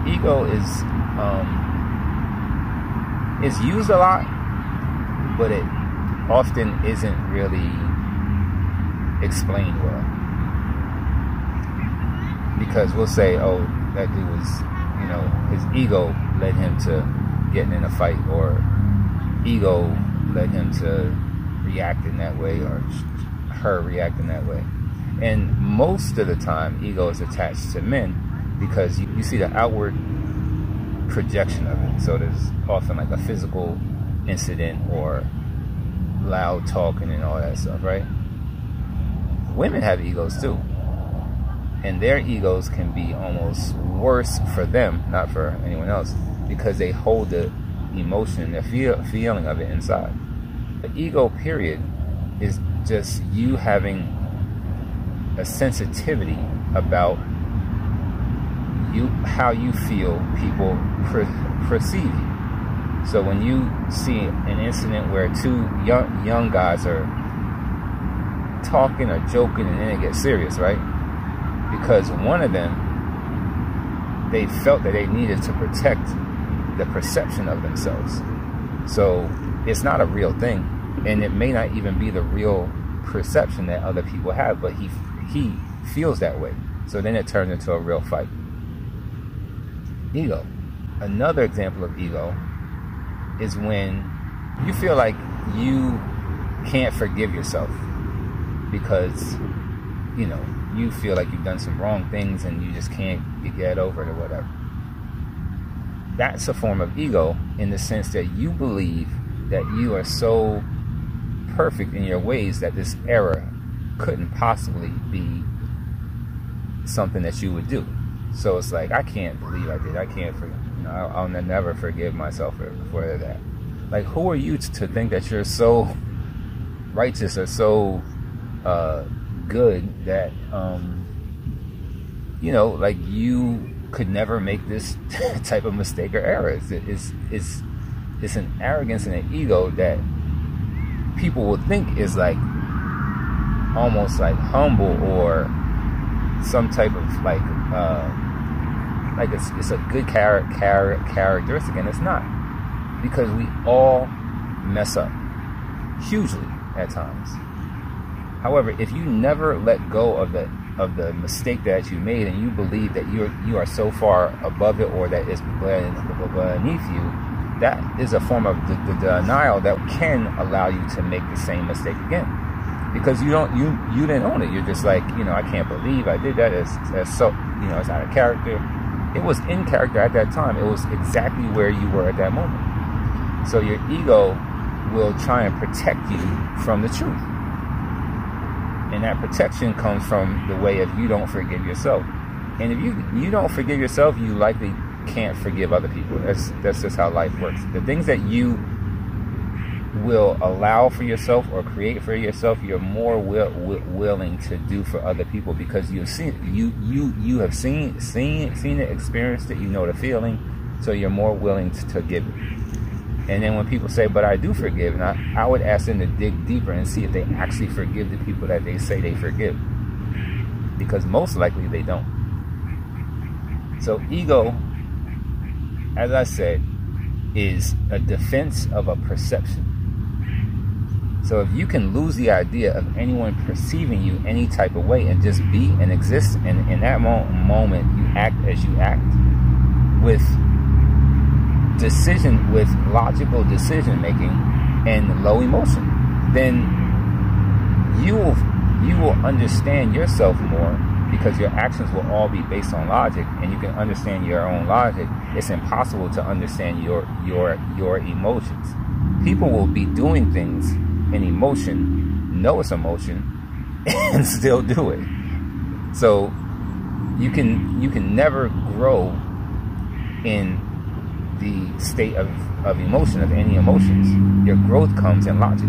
ego is used a lot, but it often isn't really explained well. Because we'll say, oh, that dude was, his ego led him to getting in a fight, or ego led him to react in that way, or her react in that way. And most of the time, ego is attached to men because you see the outward projection of it. So there's often like a physical incident or loud talking and all that stuff, right? Women have egos too. And their egos can be almost worse for them, not for anyone else, because they hold the emotion, the feeling of it inside. The ego, period, is just you having a sensitivity about how you feel people perceive you. So when you see an incident where two young guys are talking or joking and then it gets serious, right? Because one of them, they felt that they needed to protect the perception of themselves. So it's not a real thing, and it may not even be the real perception that other people have, but he feels that way. So then it turns into a real fight. Ego. Another example of ego is when you feel like you can't forgive yourself because, you feel like you've done some wrong things and you just can't get over it or whatever. That's a form of ego, in the sense that you believe that you are so perfect in your ways that this error couldn't possibly be something that you would do. So it's like, I can't believe I did. I can't forgive. I'll never forgive myself for that. Like, who are you to think that you're so righteous or so good that like you could never make this type of mistake or error? It's an arrogance and an ego that people will think is like almost like humble or some type of like it's a good characteristic, and it's not, because we all mess up hugely at times. However, if you never let go of the mistake that you made, and you believe that you are so far above it, or that it's beneath you, that is a form of the denial that can allow you to make the same mistake again, because you didn't own it. You're just like, I can't believe I did that. It's so, it's out of character. It was in character at that time. It was exactly where you were at that moment. So your ego will try and protect you from the truth. And that protection comes from the way of you don't forgive yourself. And if you don't forgive yourself, you likely can't forgive other people. That's just how life works. The things that you will allow for yourself or create for yourself, you're more willing to do for other people, because you've seen you have seen it, experienced it, the feeling, so you're more willing to give it. And then when people say, but I do forgive, and I would ask them to dig deeper and see if they actually forgive the people that they say they forgive, because most likely they don't. So ego, as I said, is a defense of a perception. So if you can lose the idea of anyone perceiving you any type of way and just be and exist, and in that moment you act as you act, with logical decision making and low emotion, then you will understand yourself more, because your actions will all be based on logic, and you can understand your own logic. It's impossible to understand your emotions. People will be doing things in emotion, know it's emotion, and still do it. So you can never grow in the state of emotion, of any emotions. Your growth comes in logic.